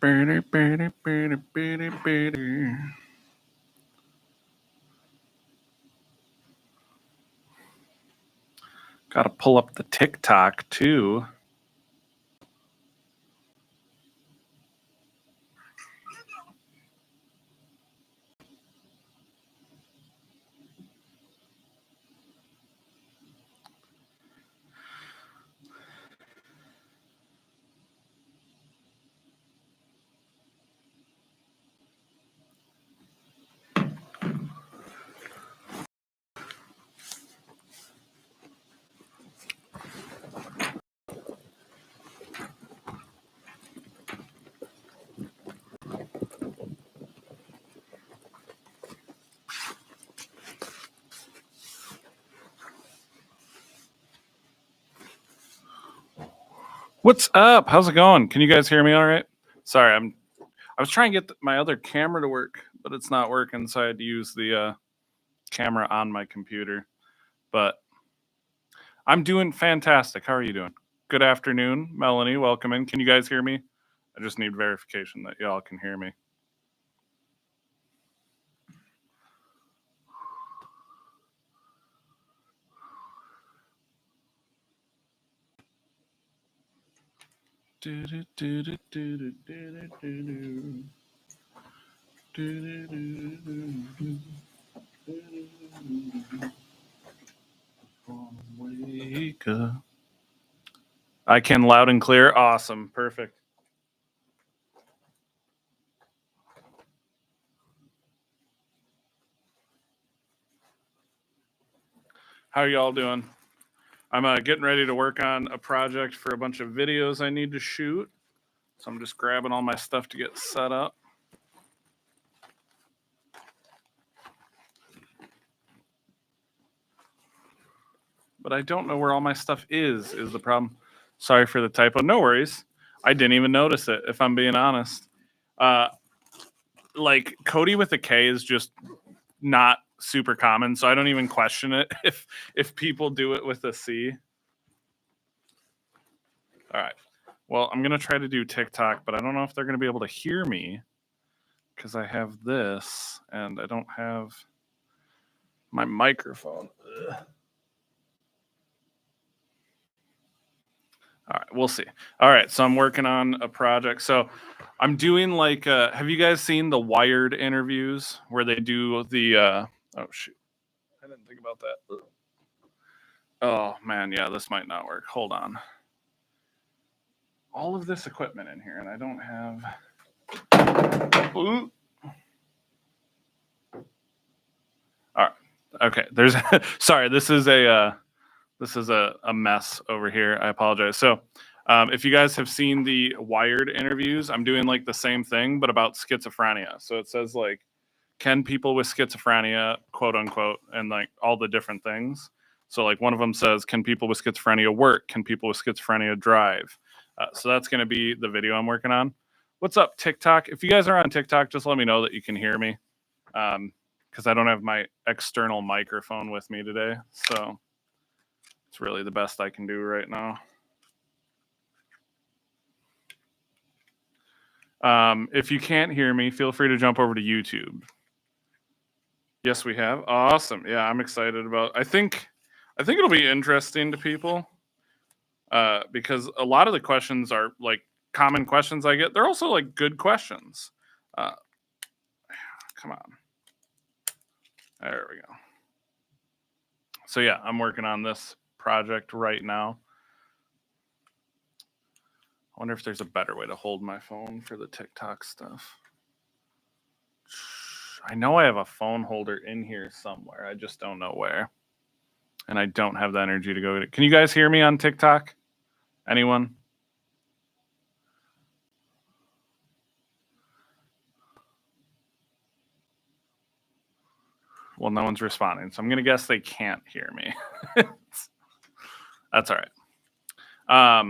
Got to pull up the TikTok too. What's up? How's it going? Can you guys hear me all right? Sorry, I was trying to get my other camera to work, but it's not working, so I had to use the camera on my computer. But I'm doing fantastic. How are you doing? Good afternoon, Melanie. Welcome in. Can you guys hear me? I just need verification that y'all can hear me. Wake up. I can loud and clear. Awesome. Perfect. How are y'all doing? I'm getting ready to work on a project for a bunch of videos I need to shoot. So I'm just grabbing all my stuff to get set up. But I don't know where all my stuff is the problem. Sorry for the typo. No worries. I didn't even notice it, if I'm being honest. Like, Kody with a K is just not super common, so I don't even question it if people do it with a C. All right. Well, I'm going to try to do TikTok, but I don't know if they're going to be able to hear me because I have this and I don't have my microphone. Ugh. All right, we'll see. All right, so I'm working on a project. So I'm doing like, have you guys seen the Wired interviews where they do the, oh shoot, I didn't think about that. Ugh. Oh man, yeah, this might not work. Hold on. All of this equipment in here, and I don't have. Ooh. All right. Okay. There's. Sorry. This is a mess over here. I apologize. So, if you guys have seen the Wired interviews, I'm doing like the same thing, but about schizophrenia. So it says like, can people with schizophrenia, quote unquote, and like all the different things. So like one of them says, can people with schizophrenia work? Can people with schizophrenia drive? So that's going to be the video I'm working on. What's up, TikTok? If you guys are on TikTok, just let me know that you can hear me. Because I don't have my external microphone with me today. So it's really the best I can do right now. If you can't hear me, feel free to jump over to YouTube. Yes, we have. Awesome. Yeah, I'm excited about. I think it'll be interesting to people because a lot of the questions are like common questions I get. They're also like good questions. Come on. There we go. So yeah, I'm working on this project right now. I wonder if there's a better way to hold my phone for the TikTok stuff. I know I have a phone holder in here somewhere. I just don't know where. And I don't have the energy to go get it. Can you guys hear me on TikTok? Anyone? Well, no one's responding. So I'm going to guess they can't hear me. That's all right.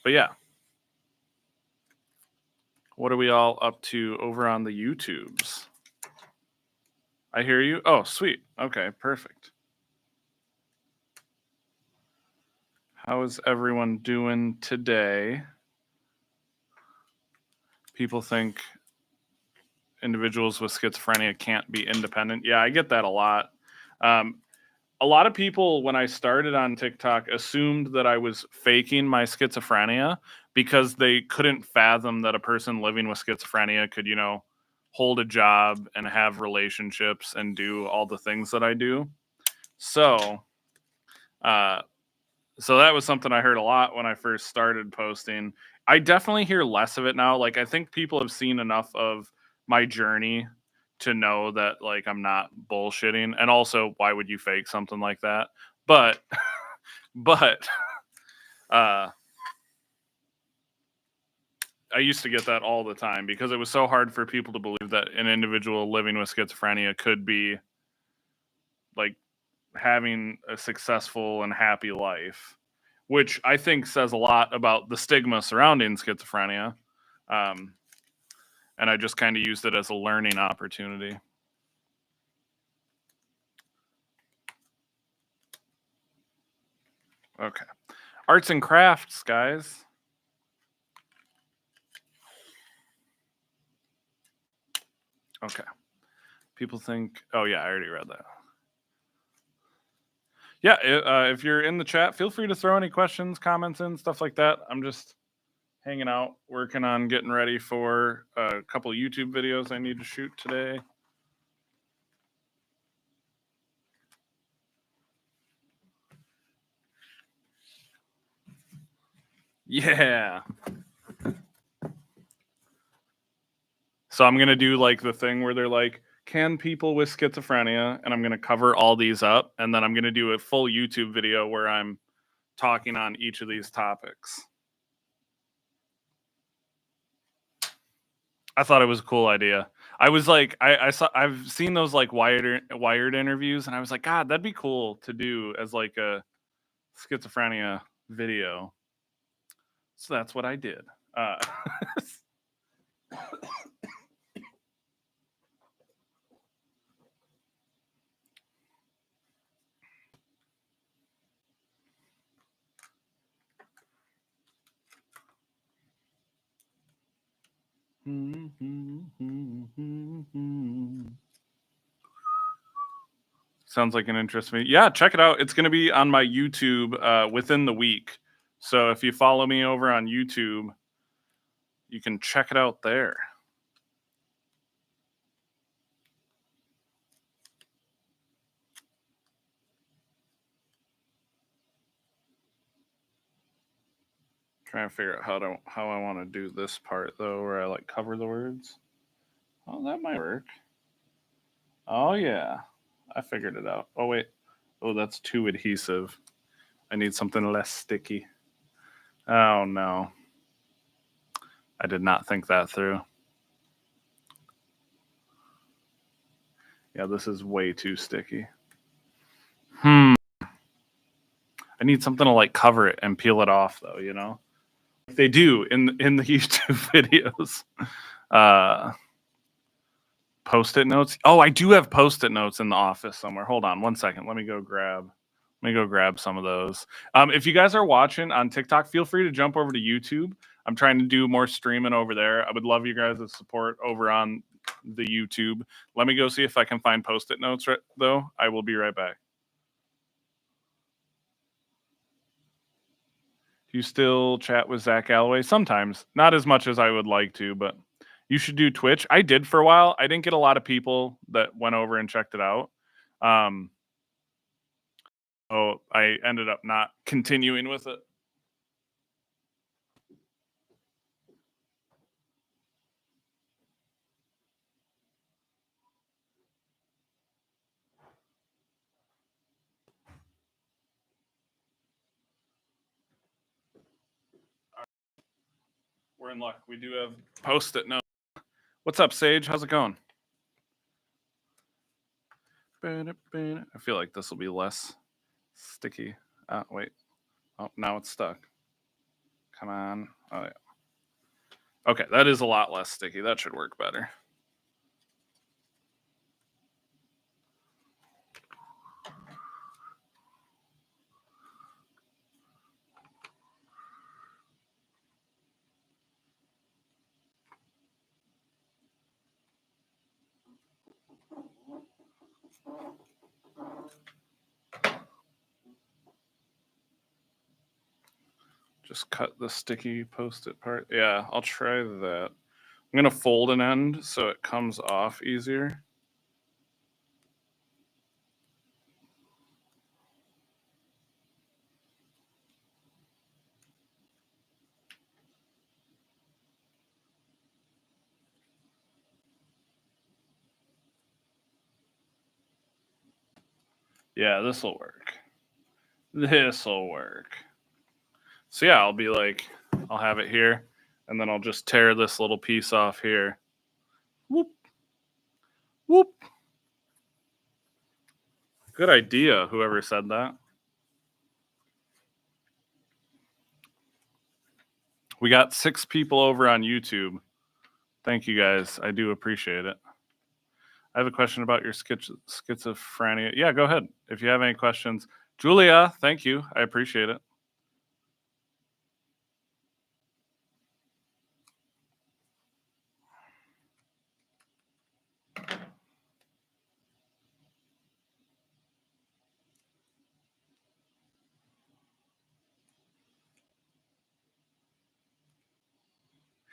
But yeah. What are we all up to over on the YouTubes? I hear you. Oh, sweet. Okay, perfect. How is everyone doing today? People think individuals with schizophrenia can't be independent. Yeah, I get that a lot. A lot of people, when I started on TikTok, assumed that I was faking my schizophrenia because they couldn't fathom that a person living with schizophrenia could, hold a job and have relationships and do all the things that I do. So, uh, so that was something I heard a lot when I first started posting. I definitely hear less of it now. Like, I think people have seen enough of my journey to know that, like, I'm not bullshitting. And also, why would you fake something like that? But, but, uh, I used to get that all the time because it was so hard for people to believe that an individual living with schizophrenia could be like having a successful and happy life, which I think says a lot about the stigma surrounding schizophrenia. Um, and I just kind of used it as a learning opportunity. Okay. Arts and crafts, guys. Okay. People think, oh, yeah, I already read that. Yeah, if you're in the chat, feel free to throw any questions, comments in, stuff like that. I'm just hanging out, working on getting ready for a couple YouTube videos I need to shoot today. Yeah. So I'm going to do like the thing where they're like, can people with schizophrenia? And I'm going to cover all these up. And then I'm going to do a full YouTube video where I'm talking on each of these topics. I thought it was a cool idea. I was like, I've seen those like Wired interviews, and I was like, God, that'd be cool to do as like a schizophrenia video. So that's what I did. Sounds like an interesting. Yeah, check it out. It's going to be on my YouTube within the week. So if you follow me over on YouTube, you can check it out there. Trying to figure out how I want to do this part though, where I like cover the words. Oh, that might work. Oh yeah, I figured it out. Oh wait, oh that's too adhesive. I need something less sticky. Oh no, I did not think that through. Yeah, this is way too sticky. I need something to like cover it and peel it off though, They do in the YouTube videos. Post-it notes. Oh, I do have post-it notes in the office somewhere. Hold on one second. Let me go grab some of those. If you guys are watching on TikTok, feel free to jump over to YouTube. I'm trying to do more streaming over there. I would love you guys' support over on the YouTube. Let me go see if I can find post-it notes though. I will be right back. Do you still chat with Zach Galloway? Sometimes. Not as much as I would like to, but you should do Twitch. I did for a while. I didn't get a lot of people that went over and checked it out. I ended up not continuing with it. We're in luck. We do have post-it notes. What's up, Sage? How's it going? I feel like this will be less sticky. Wait. Oh, now it's stuck. Come on. Oh, yeah. Okay, that is a lot less sticky. That should work better. cut the sticky post-it part. Yeah, I'll try that. I'm gonna fold an end so it comes off easier. Yeah, this'll work. This'll work. So yeah, I'll be like, I'll have it here, and then I'll just tear this little piece off here. Whoop. Whoop. Good idea, whoever said that. We got 6 people over on YouTube. Thank you guys. I do appreciate it. I have a question about your schizophrenia. Yeah, go ahead. If you have any questions. Julia, thank you. I appreciate it.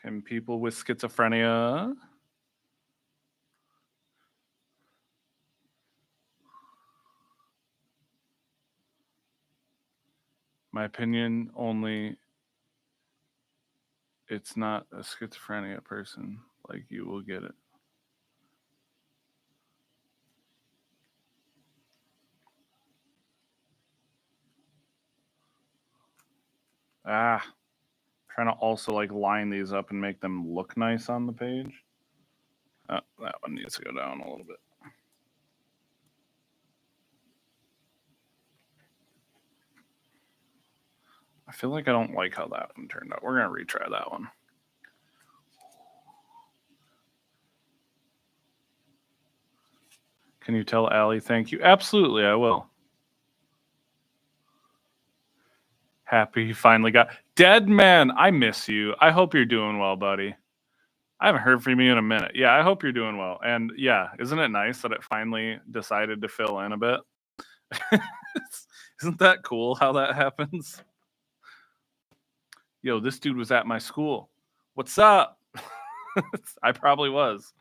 Can people with schizophrenia? My opinion only, it's not a schizophrenia person. Like, you will get it. Trying to also like line these up and make them look nice on the page. That one needs to go down a little bit. I feel like I don't like how that one turned out. We're gonna retry that one. Can you tell Allie thank you? Absolutely, I will. Happy you finally got Dead Man. I miss you. I hope you're doing well, buddy. I haven't heard from you in a minute. Yeah, I hope you're doing well. And yeah, isn't it nice that it finally decided to fill in a bit? Isn't that cool how that happens? Yo, this dude was at my school. What's up? I probably was.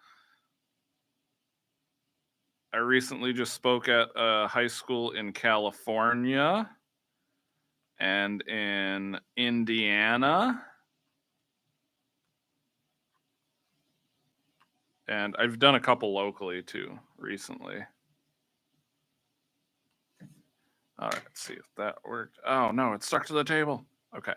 I recently just spoke at a high school in California and in Indiana. And I've done a couple locally too recently. All right, let's see if that worked. Oh, no, it's stuck to the table. Okay.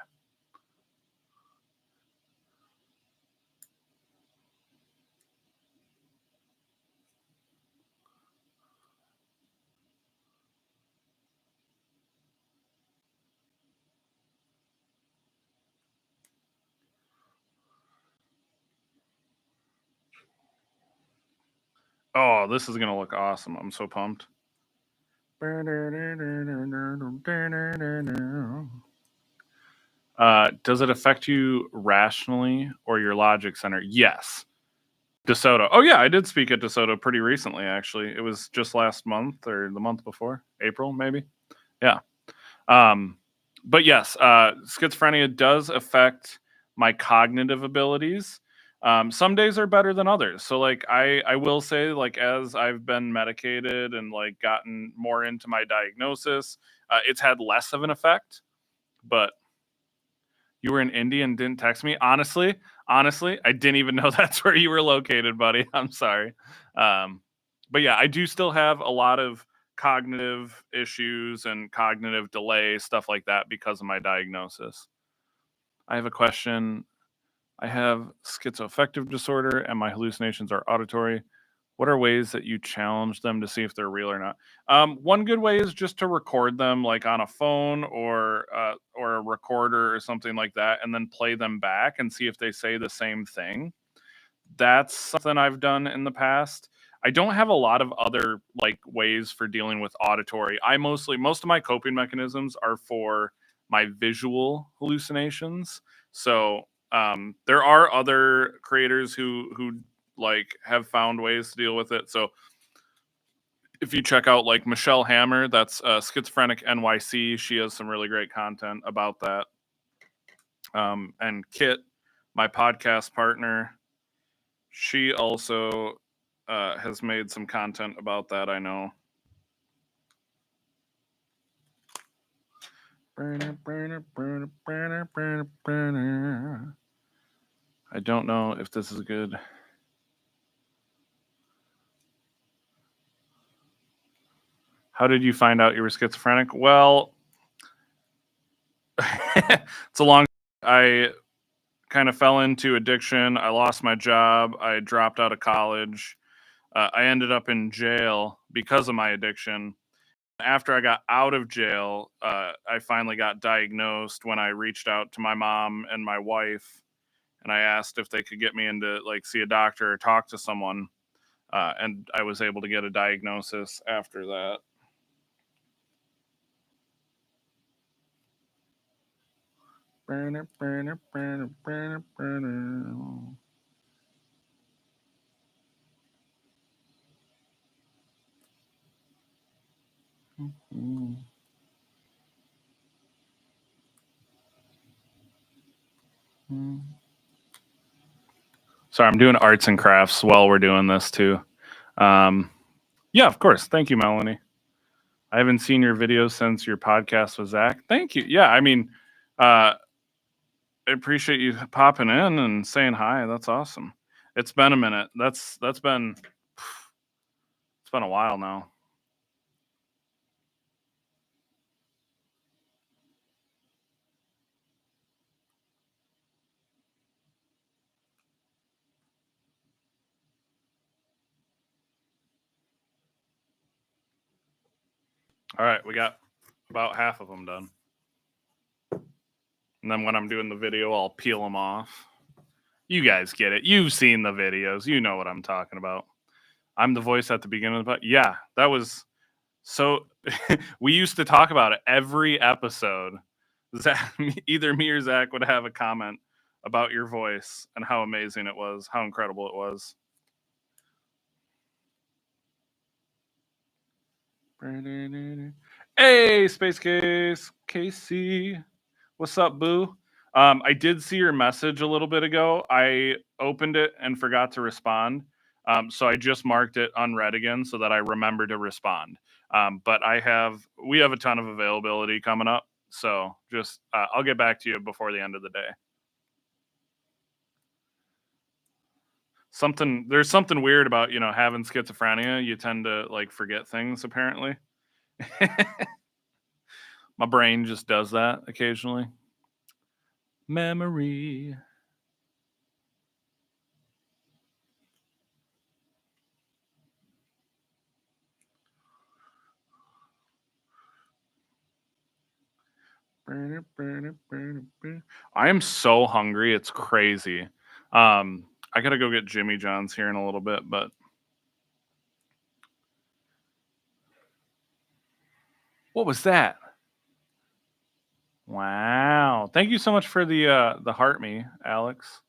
Oh, this is going to look awesome. I'm so pumped. Does it affect you rationally or your logic center? Yes. DeSoto. Oh, yeah, I did speak at DeSoto pretty recently, actually. It was just last month or the month before, April, maybe. Yeah. But yes, schizophrenia does affect my cognitive abilities. Some days are better than others. So like I will say, like, as I've been medicated and like gotten more into my diagnosis, it's had less of an effect. But you were in Indy and didn't text me. Honestly, I didn't even know that's where you were located, buddy. I'm sorry. But yeah, I do still have a lot of cognitive issues and cognitive delay, stuff like that, because of my diagnosis. I have a question. I have schizoaffective disorder and my hallucinations are auditory. What are ways that you challenge them to see if they're real or not? One good way is just to record them, like on a phone or a recorder or something like that, and then play them back and see if they say the same thing. That's something I've done in the past. I don't have a lot of other like ways for dealing with auditory. Most of my coping mechanisms are for my visual hallucinations. So there are other creators who like have found ways to deal with it. So if you check out like Michelle Hammer, that's Schizophrenic NYC, she has some really great content about that. And Kit, my podcast partner, she also has made some content about that, I know. I don't know if this is good. How did you find out you were schizophrenic? Well, it's a long. I kind of fell into addiction. I lost my job. I dropped out of college. I ended up in jail because of my addiction. After I got out of jail, I finally got diagnosed when I reached out to my mom and my wife, and I asked if they could get me into like see a doctor or talk to someone, and I was able to get a diagnosis after that. Sorry, I'm doing arts and crafts while we're doing this too. Yeah, of course. Thank you, Melanie. I haven't seen your videos since your podcast with Zach. Thank you. Yeah, I mean, I appreciate you popping in and saying hi. That's awesome. It's been a minute. That's been it's been a while now. All right, we got about half of them done. And then when I'm doing the video, I'll peel them off. You guys get it. You've seen the videos. You know what I'm talking about. I'm the voice at the beginning of the yeah, that was so we used to talk about it every episode. Zach, either me or Zach would have a comment about your voice and how amazing it was, how incredible it was. Hey, Space Case, Casey, what's up, boo? I did see your message a little bit ago. I opened it and forgot to respond. So I just marked it unread again so that I remember to respond. But we have a ton of availability coming up. So just, I'll get back to you before the end of the day. There's something weird about, having schizophrenia. You tend to like forget things apparently. My brain just does that occasionally. Memory. I am so hungry. It's crazy. I gotta go get Jimmy John's here in a little bit, but what was that? Wow. Thank you so much for the heart me, Alex.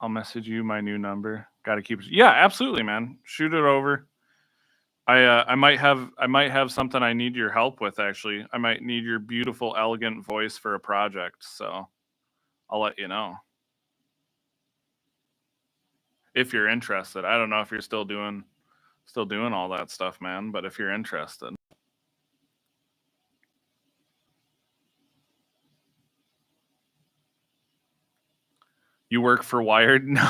I'll message you my new number. Gotta keep it. Yeah, absolutely, man. Shoot it over. I might have something I need your help with actually. I might need your beautiful, elegant voice for a project, so I'll let you know. If you're interested. I don't know if you're still doing all that stuff, man, but if you're interested. You work for Wired? No.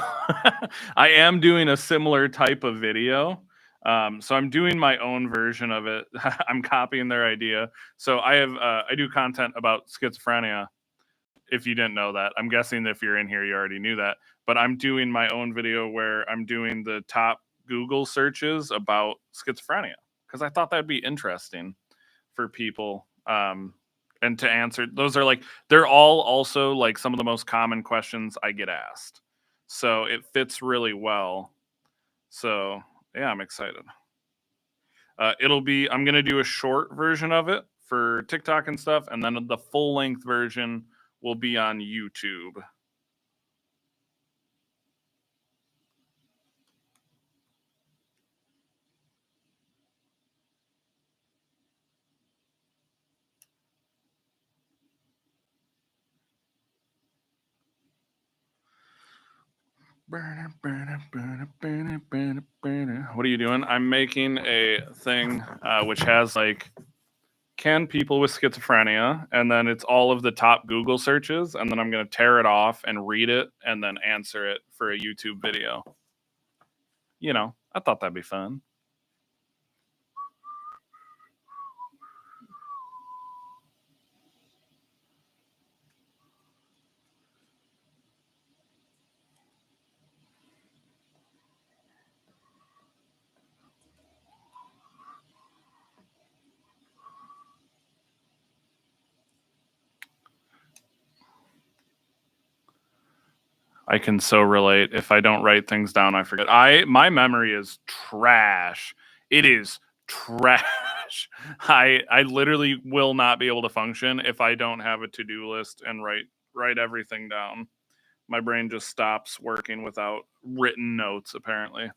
I am doing a similar type of video. So I'm doing my own version of it. I'm copying their idea. So I do content about schizophrenia. If you didn't know that, I'm guessing if you're in here, you already knew that. But I'm doing my own video where I'm doing the top Google searches about schizophrenia because I thought that'd be interesting for people. And to answer those are like they're all also like some of the most common questions I get asked. So it fits really well. So yeah, I'm excited. I'm gonna do a short version of it for TikTok and stuff, and then the full length version will be on YouTube. What are you doing? I'm making a thing which has like, can people with schizophrenia, and then it's all of the top Google searches, and then I'm going to tear it off and read it and then answer it for a YouTube video. You know, I thought that'd be fun. I can so relate. If I don't write things down, I forget. My memory is trash. It is trash. I literally will not be able to function if I don't have a to-do list and write everything down. My brain just stops working without written notes, apparently.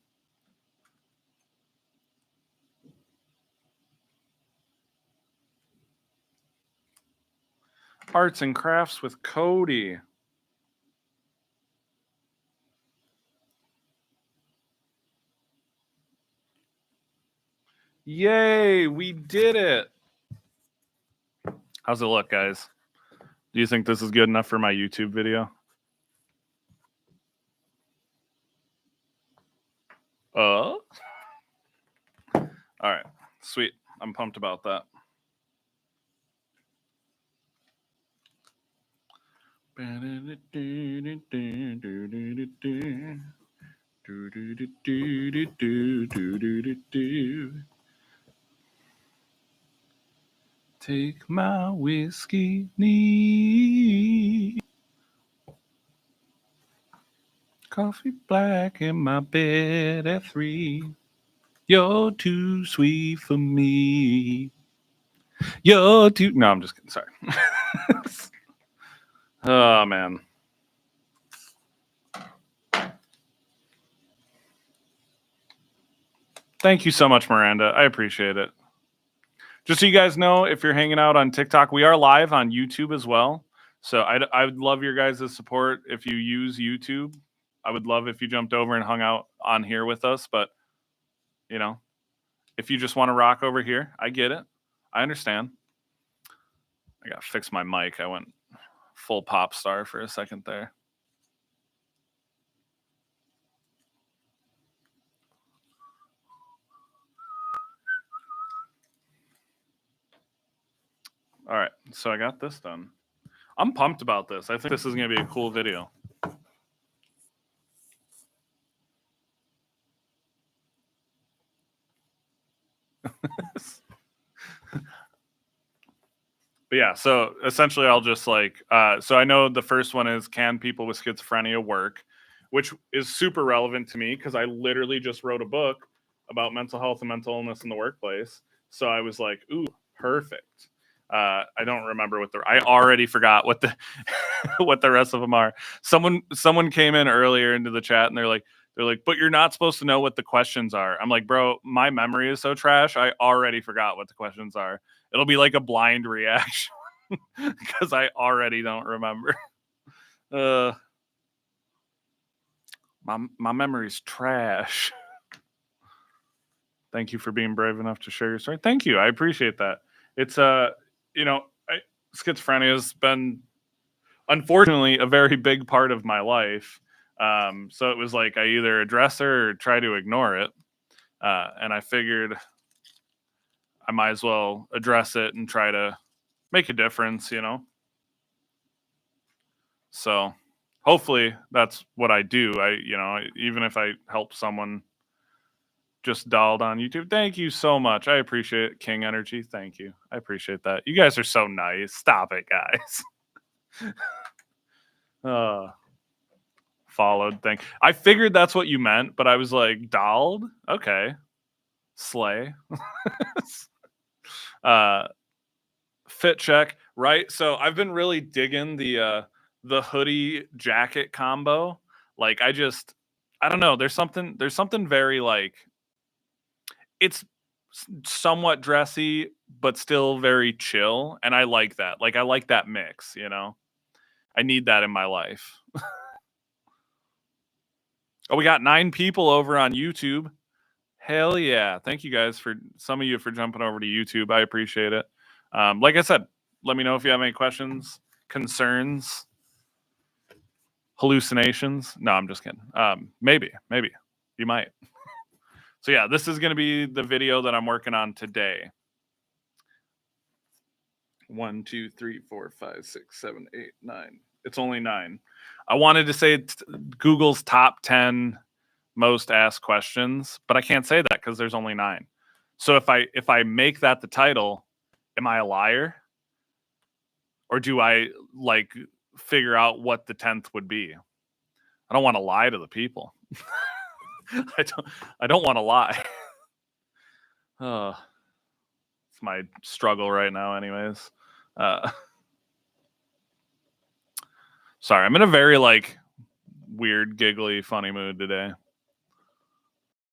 Arts and crafts with Kody. Yay, we did it. How's it look, guys? Do you think this is good enough for my YouTube video? All right, sweet. I'm pumped about that. Take my whiskey neat. Coffee black in my bed at 3. You're too sweet for me. You're too... No, I'm just kidding. Sorry. Oh, man. Thank you so much, Miranda. I appreciate it. Just so you guys know, if you're hanging out on TikTok, we are live on YouTube as well. So I would love your guys' support if you use YouTube. I would love if you jumped over and hung out on here with us. But, you know, if you just want to rock over here, I get it. I understand. I got to fix my mic. I went full pop star for a second there. All right. So I got this done. I'm pumped about this. I think this is going to be a cool video. But yeah, so essentially I'll just like, so I know the first one is, can people with schizophrenia work? Which is super relevant to me because I literally just wrote a book about mental health and mental illness in the workplace. So I was like, ooh, perfect. I don't remember I already forgot what the what the rest of them are. Someone came in earlier into the chat and they're like, but you're not supposed to know what the questions are. I'm like, bro, my memory is so trash. I already forgot what the questions are. It'll be like a blind reaction because I already don't remember. My memory's trash. Thank you for being brave enough to share your story. Thank you. I appreciate that. It's schizophrenia has been, unfortunately, a very big part of my life. So it was like I either address her or try to ignore it. And I figured I might as well address it and try to make a difference, you know? So hopefully that's what I do. Even if I help someone just dialed on YouTube, thank you so much. I appreciate it. King Energy, thank you. I appreciate that. You guys are so nice. Stop it, guys. Followed thing. I figured that's what you meant, but I was like, dialed? Okay. Slay. Fit check, right? So I've been really digging the hoodie jacket combo. Like I don't know, there's something very like, it's somewhat dressy but still very chill, and I like that. Like I like that mix, you know? I need that in my life. Oh, we got 9 people over on YouTube. Hell yeah. Thank you guys for some of you for jumping over to YouTube. I appreciate it. Like I said, let me know if you have any questions, concerns, hallucinations. No, I'm just kidding. Maybe you might. So yeah, this is going to be the video that I'm working on today. 1, 2, 3, 4, 5, 6, 7, 8, 9. It's only 9. I wanted to say it's Google's top 10 most asked questions, but I can't say that because there's only 9. So if I make that the title, am I a liar? Or do I like figure out what the 10th would be? I don't want to lie to the people. I don't want to lie. It's my struggle right now anyways. Sorry, I'm in a very like weird, giggly, funny mood today.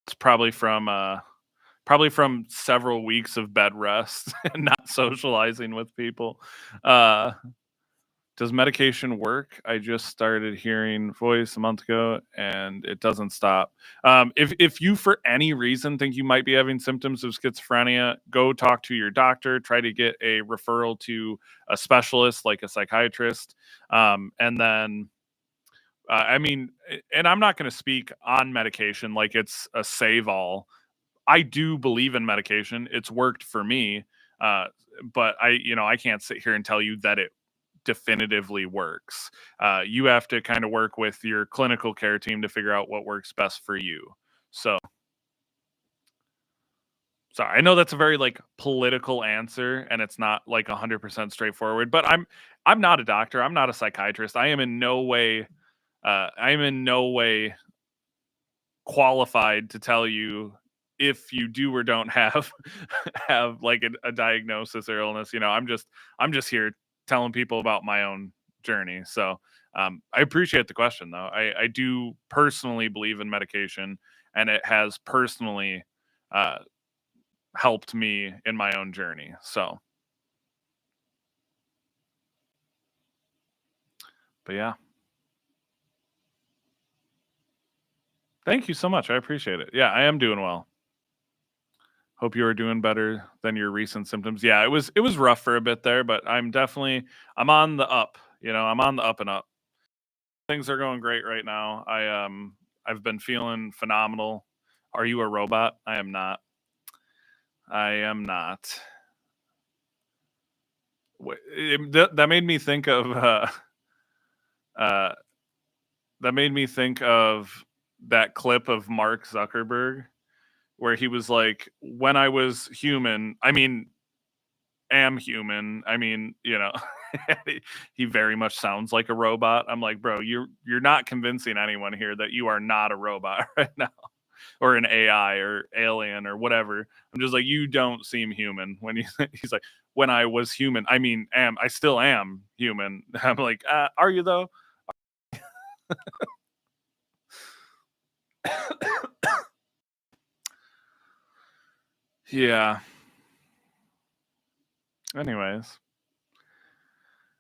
It's probably from several weeks of bed rest and not socializing with people. Does medication work? I just started hearing voice a month ago and it doesn't stop. If you for any reason think you might be having symptoms of schizophrenia, go talk to your doctor. Try to get a referral to a specialist like a psychiatrist. And then I mean, and I'm not going to speak on medication like it's a save all. I do believe in medication. It's worked for me. Uh, but I can't sit here and tell you that it definitively works. You have to kind of work with your clinical care team to figure out what works best for you. So, sorry, I know that's a very like political answer, and it's not like 100% straightforward. But I'm not a doctor. I'm not a psychiatrist. I am in no way. I am in no way qualified to tell you if you do or don't have have like a diagnosis or illness. I'm just here telling people about my own journey. So I appreciate the question though. I do personally believe in medication, and it has personally uh, helped me in my own journey. So, but yeah, thank you so much. I appreciate it. Yeah, I am doing well. Hope you are doing better than your recent symptoms. Yeah, it was rough for a bit there, but I'm on the up. I'm on the up and up. Things are going great right now. I've been feeling phenomenal. Are you a robot? I am not. I am not. That made me think of uh that made me think of that clip of Mark Zuckerberg where he was like, when I was human, I mean, am human. I mean, he very much sounds like a robot. I'm like, bro, you're not convincing anyone here that you are not a robot right now, or an AI or alien or whatever. I'm just like, you don't seem human when you. He's like, when I was human, I mean, I still am human. I'm like, are you though? Yeah. Anyways.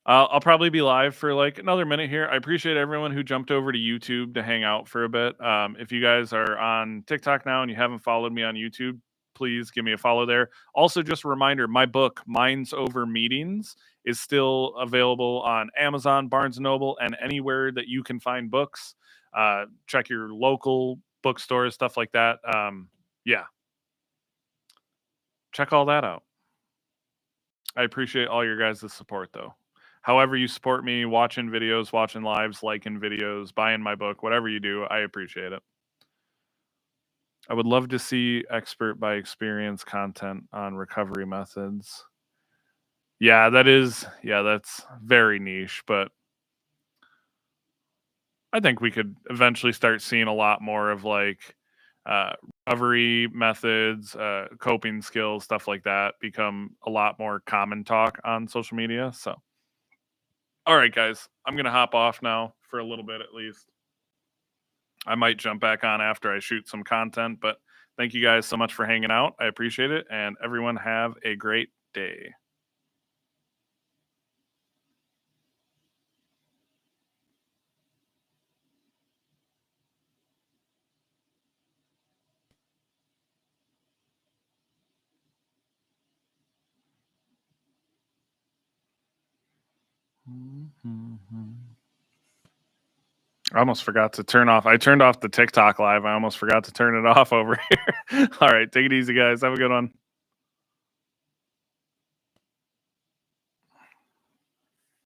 I'll probably be live for like another minute here. I appreciate everyone who jumped over to YouTube to hang out for a bit. If you guys are on TikTok now and you haven't followed me on YouTube, please give me a follow there. Also, just a reminder, my book, Minds Over Meetings, is still available on Amazon, Barnes& and Noble, and anywhere that you can find books. Check your local bookstores, stuff like that. Yeah, check all that out. I appreciate all your guys' support, though. However, you support me, watching videos, watching lives, liking videos, buying my book, whatever you do, I appreciate it. I would love to see expert by experience content on recovery methods. Yeah, that's very niche, but I think we could eventually start seeing a lot more of like uh, recovery methods, coping skills, stuff like that become a lot more common talk on social media. So, all right, guys, I'm going to hop off now for a little bit at least. I might jump back on after I shoot some content, but thank you guys so much for hanging out. I appreciate it. And everyone have a great day. I almost forgot to turn off. I turned off the TikTok live. I almost forgot to turn it off over here. All right, take it easy, guys. Have a good one.